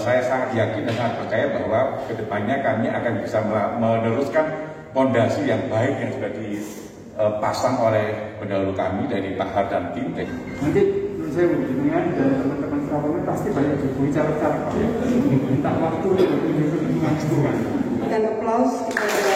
saya sangat yakin dan sangat percaya bahwa kedepannya kami akan bisa meneruskan fondasi yang baik yang sudah dipasang oleh pendahulu kami dari Pak Har dan tim. Nanti menurut saya hubungan dan teman-teman Travelnya pasti banyak dihubungi cara-cara Pak ya. Minta waktu untuk menunjukkan masukan. Dan aplaus kepada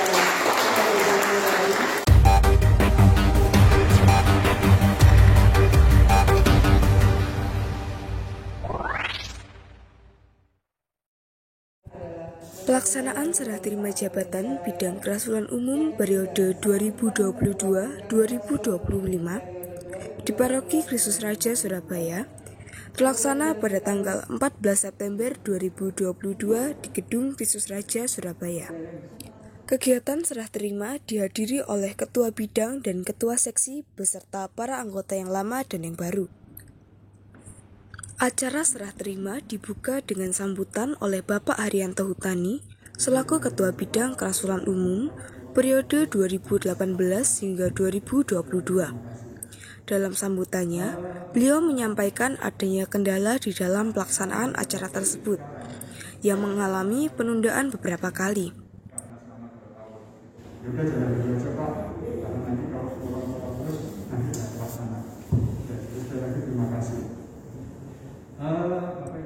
Pelaksanaan serah terima jabatan bidang kerasulan umum periode 2022-2025 di Paroki Kristus Raja Surabaya terlaksana pada tanggal 14 September 2022 di Gedung Kristus Raja Surabaya. Kegiatan serah terima dihadiri oleh Ketua Bidang dan Ketua Seksi beserta para anggota yang lama dan yang baru. Acara serah terima dibuka dengan sambutan oleh Bapak Haryanto Hutani selaku Ketua Bidang Kerasulan Umum periode 2018 hingga 2022. Dalam sambutannya, beliau menyampaikan adanya kendala di dalam pelaksanaan acara tersebut yang mengalami penundaan beberapa kali.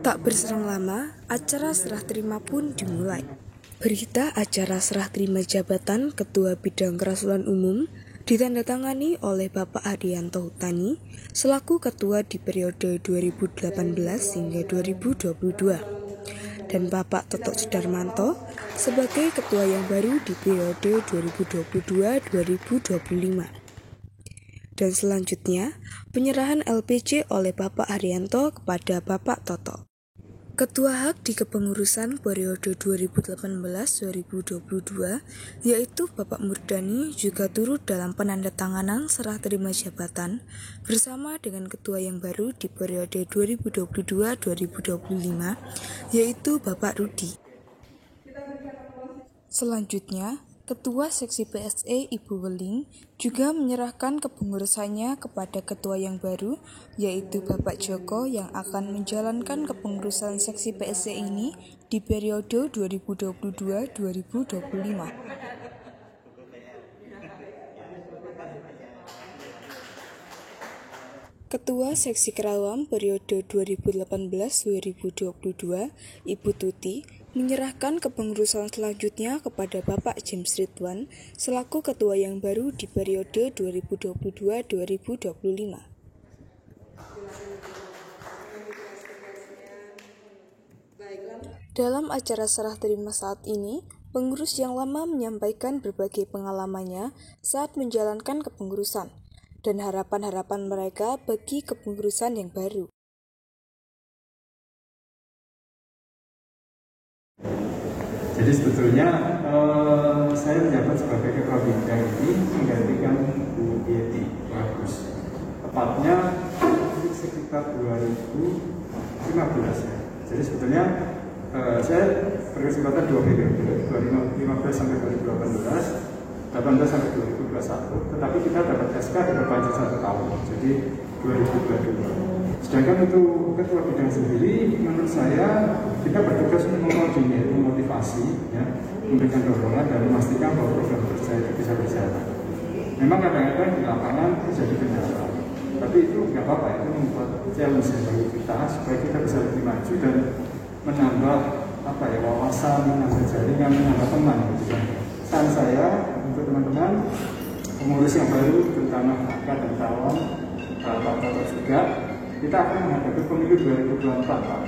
Tak berselang lama, acara serah terima pun dimulai. Berita acara serah terima jabatan Ketua Bidang Kerasulan Umum ditandatangani oleh Bapak Haryanto Hutani selaku Ketua di periode 2018 hingga 2022 dan Bapak Toto Sudarmanto sebagai Ketua yang baru di periode 2022-2025. Dan selanjutnya, penyerahan LPJ oleh Bapak Haryanto kepada Bapak Toto. Ketua Hak di Kepengurusan periode 2018-2022, yaitu Bapak Murdani juga turut dalam penandatanganan serah terima jabatan bersama dengan Ketua yang baru di periode 2022-2025, yaitu Bapak Rudi. Selanjutnya, Ketua Seksi PSE Ibu Weling juga menyerahkan kepengurusannya kepada Ketua yang baru, yaitu Bapak Joko yang akan menjalankan kepengurusan Seksi PSE ini di periode 2022-2025. Ketua Seksi Kerawang periode 2018-2022, Ibu Tuti, menyerahkan kepengurusan selanjutnya kepada Bapak James Ridwan selaku Ketua yang baru di periode 2022-2025. Dalam acara serah terima saat ini, pengurus yang lama menyampaikan berbagai pengalamannya saat menjalankan kepengurusan dan harapan-harapan mereka bagi kepengurusan yang baru. Jadi sebetulnya saya menjabat sebagai Ketua Bidang ini menggantikan Bu Yeti Bagus. Tepatnya sekitar 2015 ya. Jadi sebetulnya saya berkesempatan 2 periode, 2015 sampai 2018, 18 sampai 2021. Tetapi kita dapat SK diperpanjang 1 tahun, jadi 2022. Sedangkan untuk Ketua Bidang sendiri, menurut saya kita bertugas untuk mengkoordinir, memotivasi, ya, memberikan dorongan dan memastikan bahwa program kerja itu bisa berjalan. Memang kadang-kadang di lapangan terjadi kendala, tapi itu nggak apa-apa, itu membuat challenge bagi kita supaya kita bisa lebih maju dan menambah wawasan, menambah jaringan, menambah teman. Gitu. Saran saya untuk teman-teman pengurus yang baru, terutama Kakak dan kawan, Pak Toto juga, kita akan menghadapi pemilu 2024, Pak.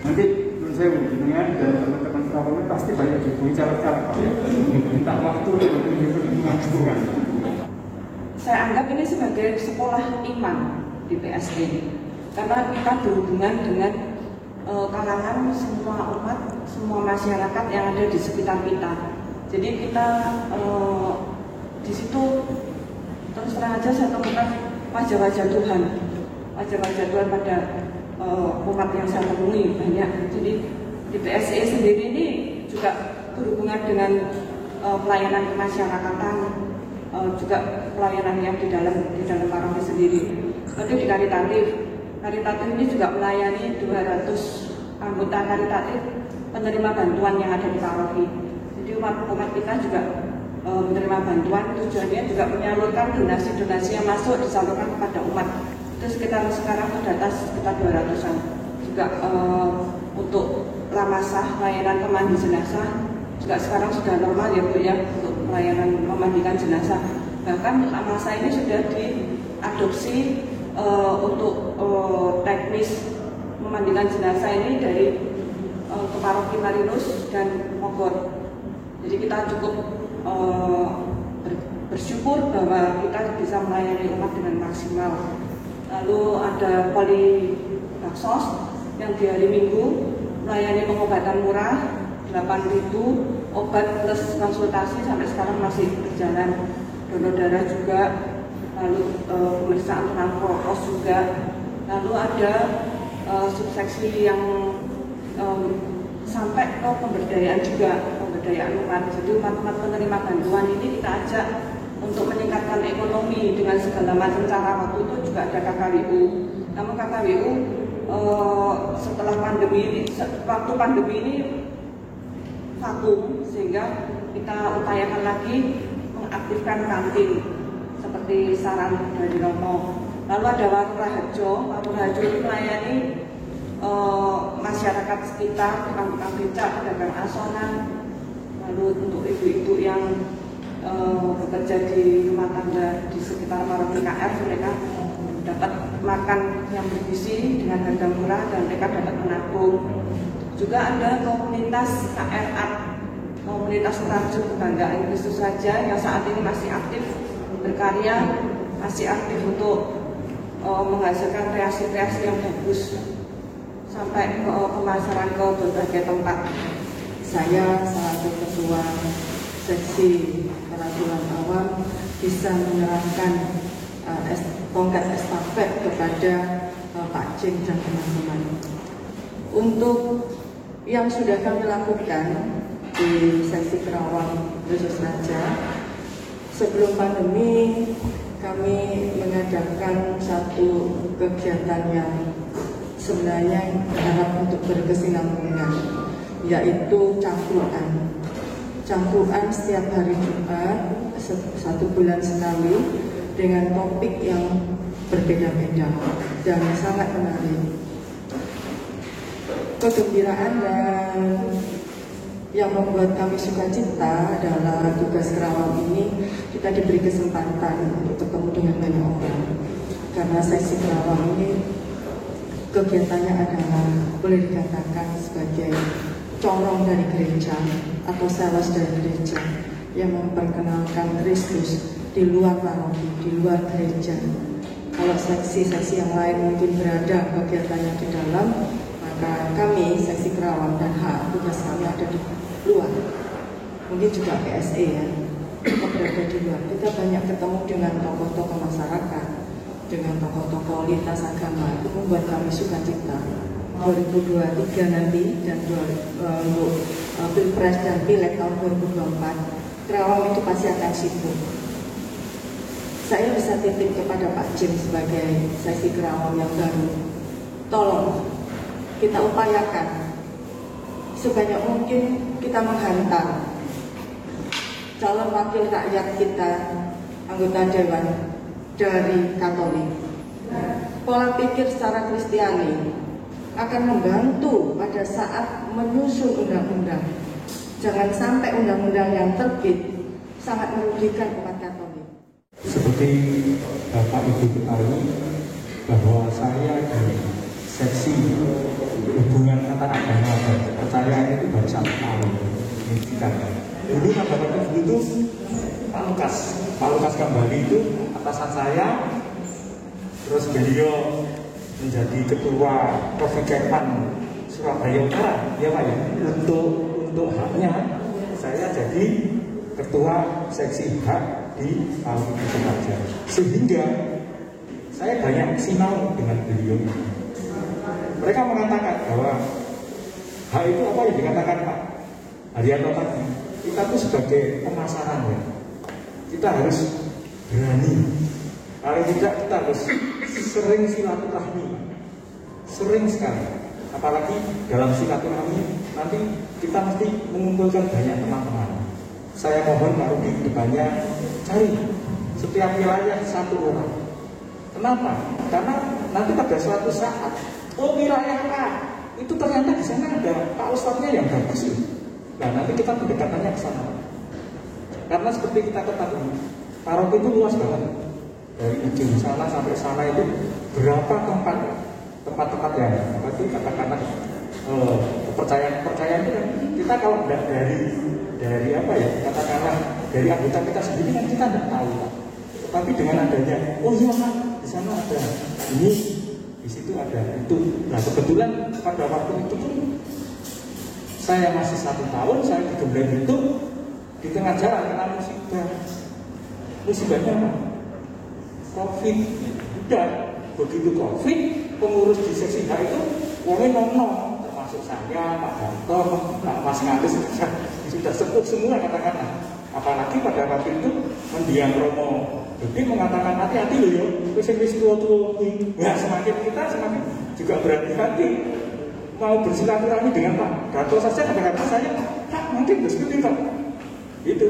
Nanti menurut saya hubungan dan teman-teman Travelnya pasti banyak dihubungi cara-cara Pak ya. Minta waktu untuk menunjukkan masukan. Saya anggap ini sebagai sekolah iman di PSE, karena kita berhubungan dengan kalangan semua umat, semua masyarakat yang ada di sekitar kita. Jadi kita di situ terus terang aja saya temukan wajah-wajah Tuhan, wajah-wajah Tuhan pada umat yang saya temui banyak. Jadi di PSE sendiri ini juga berhubungan dengan pelayanan kemasyarakatan, juga pelayanan yang di dalam paroki sendiri. Lalu di karitatif ini juga melayani 200 anggota karitatif penerima bantuan yang ada di paroki. Jadi umat kita juga menerima bantuan, tujuannya juga menyalurkan donasi-donasi yang masuk disalurkan kepada umat. Itu sekitar sekarang terdata sekitar 200-an. Juga untuk lamasah, layanan pemandi jenazah juga sekarang sudah normal ya Bu ya, untuk pelayanan memandikan jenazah. Bahkan lamasah ini sudah diadopsi untuk teknis memandikan jenazah ini dari Paroki Marinus dan Bogor. Jadi kita cukup bersyukur bahwa kita bisa melayani umat dengan maksimal. Lalu ada Polibaksos yang di hari Minggu melayani pengobatan murah 8.000, obat plus konsultasi sampai sekarang masih berjalan. Donor darah juga, lalu pemeriksaan tentang prokes juga. Lalu ada subseksi yang sampai ke pemberdayaan juga, pemberdayaan umat. Jadi umat-umat penerima bantuan ini kita ajak untuk meningkatkan ekonomi dengan segala macam cara. Waktu itu juga ada KKWU. Namun KKWU setelah pandemi, waktu pandemi ini vakum, sehingga kita upayakan lagi mengaktifkan kantin seperti saran dari Romo. Lalu ada Warung Raharjo. Warung Raharjo ini melayani masyarakat sekitar, tukang-tukang becak, pedagang asonan. Lalu untuk ibu-ibu yang bekerja di rumah tangga di sekitar paroki KR, mereka dapat makan yang bergizi dengan harga murah dan mereka dapat menabung. Juga ada komunitas KRA, komunitas Raja Kebanggaan Kristus Raja, yang saat ini masih aktif berkarya, masih aktif untuk menghasilkan kreasi-kreasi yang bagus sampai ke pemasaran ke berbagai tempat. Saya selaku ketua seksi peraturan awam bisa menyerahkan tongkat estafet kepada Pak Jim dan teman-teman. Untuk yang sudah kami lakukan di seksi Kerawang Kristus Raja, sebelum pandemi kami mengadakan satu kegiatan yang sebenarnya berharap untuk berkesinambungan, yaitu cangkruan. Cangkruan setiap hari Jumat 1 bulan sekali dengan topik yang berbeda-beda dan sangat menarik. Kegembiraan dan yang membuat kami sukacita adalah tugas Kerawang ini kita diberi kesempatan untuk ketemu dengan banyak orang. Karena seksi Kerawang ini kegiatannya adalah boleh dikatakan sebagai corong dari gereja atau sales dari gereja yang memperkenalkan Kristus di luar paroki, di luar gereja. Kalau seksi-seksi yang lain mungkin berada kegiatannya di dalam, maka kami seksi Kerawang dan tugas kami ada di luar. Mungkin juga PSE ya, kita berada di luar. Kita banyak ketemu dengan tokoh-tokoh masyarakat, dengan tokoh-tokoh lintas agama. Itu membuat kami sukacita. 2023 nanti dan untuk Pilpres dan Pileg tahun 2024, Kerawang itu pasti akan sibuk. Saya bisa titip kepada Pak Jim sebagai seksi Kerawang yang baru. Tolong kita upayakan sebanyak mungkin kita menghantar calon wakil rakyat kita, anggota dewan dari Katolik. Pola pikir secara Kristiani akan membantu pada saat menyusun undang-undang. Jangan sampai undang-undang yang terbit sangat merugikan umat Katolik. Seperti Bapak Ibu ketahui bahwa saya di seksi hubungan antar agama dan kepercayaan itu baru 1 tahun. Dulu Bapak Ibu itu Pak Lukas kembali itu atasan saya, terus beliau menjadi ketua Profikepan Surabaya Utara, ya Pak ya. Untuk haknya saya jadi ketua seksi hak di Paroki Kristus Raja, sehingga saya banyak sinau dengan beliau. Mereka mengatakan bahwa hak itu apa yang dikatakan Pak Haryanto tadi, kita tuh sebagai pemasaran ya, kita harus berani. Paling tidak kita harus sering silaturahmi, sering sekali. Apalagi dalam silaturahmi nanti kita mesti mengumpulkan banyak teman-teman. Saya mohon Pak Rudi depannya cari setiap wilayah satu orang. Kenapa? Karena nanti pada suatu saat, wilayah A itu ternyata di sana ada Pak Ustadznya yang bagus. Nah nanti kita pendekatannya ke sana. Karena seperti kita ketahui, paroki itu luas banget. Dari ujung sana sampai sana itu berapa tempat-tempat yang katakanlah kepercayaan itu kan kita kalau tidak dari apa ya katakanlah dari anggota kita sendiri kan kita tidak tahu Pak. Tapi dengan adanya iya Pak di sana ada ini, di situ ada itu. Nah kebetulan pada waktu itu pun saya masih 1 tahun, saya digembleng itu di tengah jalan kena musibahnya apa? COVID. Udah begitu COVID, pengurus di seksi H itu ngomongin nong-nong, termasuk saya, Pak Harto, Pak Mas Ngalis sudah sepuh semua katakanlah. Apalagi pada waktu itu mendiang Romo Gede mengatakan hati-hati loh ya, wis tua-tua ini. Nah semakin kita semakin juga berhati-hati mau bersilaturahmi dengan Pak Harto saja kadang-kadang saya Pak mungkin seperti Pak itu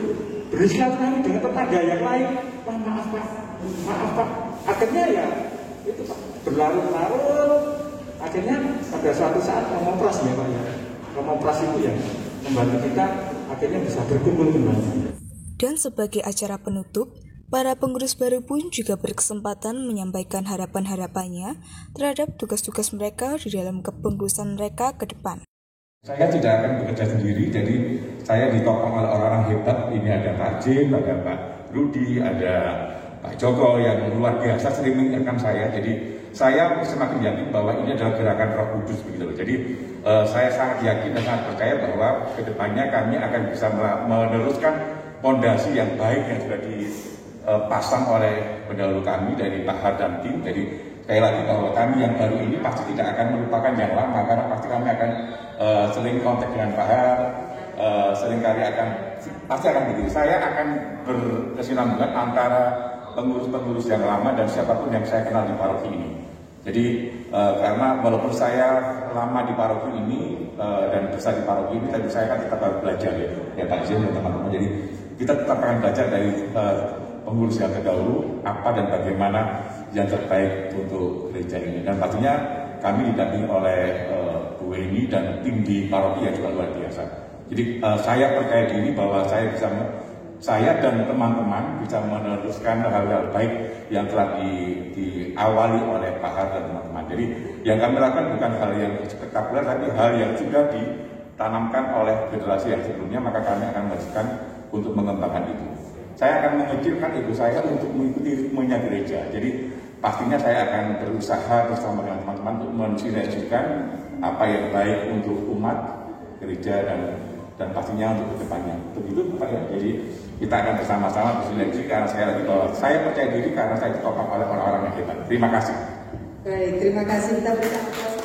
bersilaturahmi dengan tetangga yang lain. Wah maaf Pak, akhirnya ya itu Pak berlarut-larut. Akhirnya pada suatu saat Romopras ya Pak ya, Romopras itu ya membantu kita akhirnya bisa berkumpul kembali. Dan sebagai acara penutup, para pengurus baru pun juga berkesempatan menyampaikan harapan-harapannya terhadap tugas-tugas mereka di dalam kepengurusan mereka ke depan. Saya tidak akan bekerja sendiri, jadi saya ditopang oleh orang-orang hebat. Ini ada Pak Jim, ada Pak Rudi, ada Pak Joko yang luar biasa sering mengingatkan saya. Jadi saya semakin yakin bahwa ini adalah gerakan Roh Kudus begitu. Jadi saya sangat yakin dan sangat percaya bahwa kedepannya kami akan bisa meneruskan fondasi yang baik yang sudah dipasang oleh pendahulu kami dari Pak Har dan tim. Jadi sekali lagi bahwa kami yang baru ini pasti tidak akan melupakan yang lama, karena pasti kami akan sering kontak dengan Pak Har, seringkali pasti akan begitu. Saya akan berkesinambungan antara pengurus-pengurus yang lama dan siapapun yang saya kenal di paroki ini. Jadi karena walaupun saya lama di paroki ini dan besar di paroki ini, tapi saya kan tetap harus belajar ya Pak Jim dan teman-teman. Jadi kita tetap akan belajar dari pengurus yang terdahulu apa dan bagaimana yang terbaik untuk gereja ini. Dan pastinya kami didampingi oleh Bu Weni dan tim di paroki yang juga luar biasa. Jadi saya percaya diri bahwa saya dan teman-teman bisa meneruskan hal-hal baik yang telah diawali oleh Pak Har dan teman-teman. Jadi yang kami lakukan bukan hal yang spektakuler, tapi hal yang sudah ditanamkan oleh generasi yang sebelumnya, maka kami akan meneruskan untuk mengembangkan itu. Saya akan mengecilkan ego saya untuk mengikuti ritmenya gereja. Jadi pastinya saya akan berusaha bersama dengan teman-teman untuk mensinergikan apa yang baik untuk umat, gereja, dan pastinya untuk kedepannya. Begitu Pak ya. Jadi kita akan bersama-sama bersinergi karena saya lagi bahwa saya percaya diri karena saya ditopang oleh orang-orang yang hebat. Terima kasih. Baik, terima kasih. Kita berikan aplaus.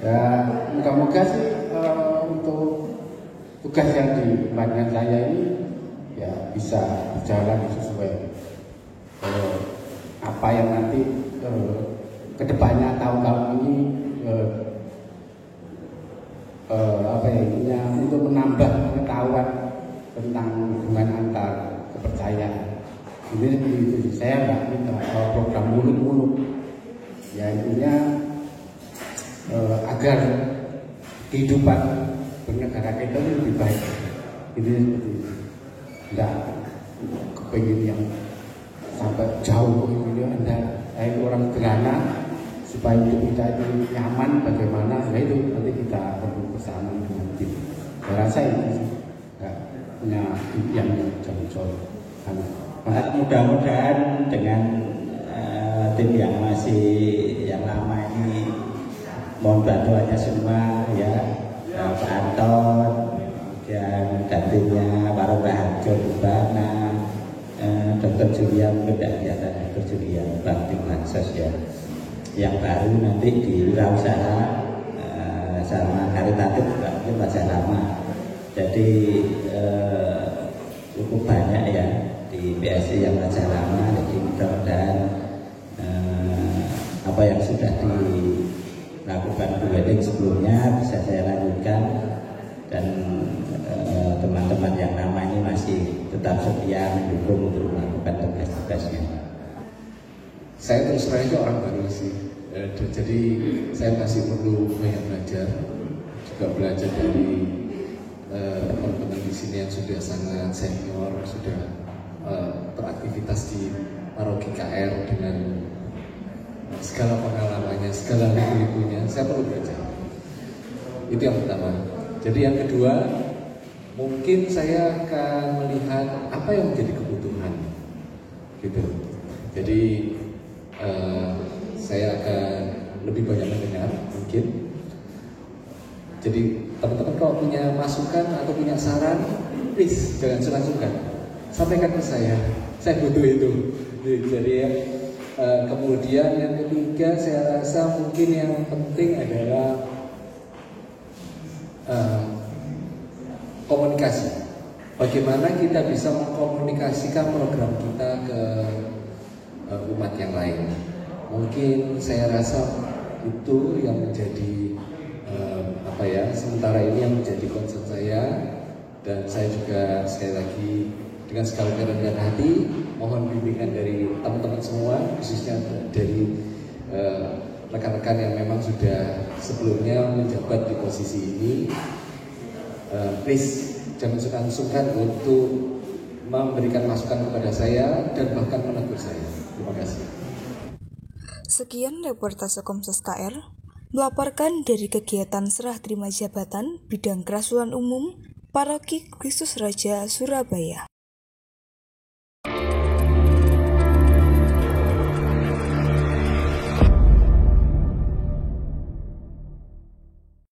Ya, moga-moga sih untuk tugas yang diembankan saya ini ya bisa berjalan sesuai apa yang nanti kedepannya tahun-tahun ini untuk menambah pengetahuan tentang hubungan antar kepercayaan. Ini seperti saya nggak minta program mulut-mulut, ya intinya agar kehidupan bernegara kita lebih baik. Ini seperti nggak kepingin yang sampai jauh ini Anda orang sederhana supaya hidup kita itu nyaman bagaimana, nah itu nanti kita perlu bersama dengan tim. Saya rasa itu punya yang jauh-jauh. Mudah-mudahan dengan tim yang masih yang lama ini mohon bantuannya semua ya, Pak Anton, kemudian gantinya Pak Raharjo, Bana, Dr. Julian, kegiatan Dr. Julian, Bakti Bansos ya. Yang baru nanti di wirausaha sama karitatif juga mungkin masih lama. Jadi cukup banyak ya di PSI yang masih lama. Jadi mudah-mudahan apa yang sudah melakukan wedding sebelumnya bisa saya lanjutkan, dan teman-teman yang lama ini masih tetap setia mendukung untuk melakukan tugas-tugasnya. Saya terus terang itu orang baru sih, jadi saya masih perlu banyak belajar, juga belajar dari teman-teman di sini yang sudah sangat senior, sudah beraktivitas di paroki KR dengan segala pengalamannya, segala liku-likunya. Saya perlu belajar. Itu yang pertama. Jadi yang kedua, mungkin saya akan melihat apa yang menjadi kebutuhan, gitu. Jadi saya akan lebih banyak mendengar mungkin. Jadi teman-teman kalau punya masukan atau punya saran, please jangan sungkan-sungkan, sampaikan ke saya butuh itu. Jadi kemudian yang ketiga, saya rasa mungkin yang penting adalah komunikasi. Bagaimana kita bisa mengkomunikasikan program kita ke umat yang lain. Mungkin saya rasa itu yang menjadi sementara ini yang menjadi concern saya. Dan saya juga sekali lagi dengan segala kerendahan hati mohon bimbingan dari teman-teman semua, khususnya dari rekan-rekan yang memang sudah sebelumnya menjabat di posisi ini. Please jangan sungkan-sungkan untuk memberikan masukan kepada saya dan bahkan menegur saya. Terima kasih. Sekian reportase Komses KR melaporkan dari kegiatan serah terima jabatan bidang kerasulan umum Paroki Kristus Raja Surabaya.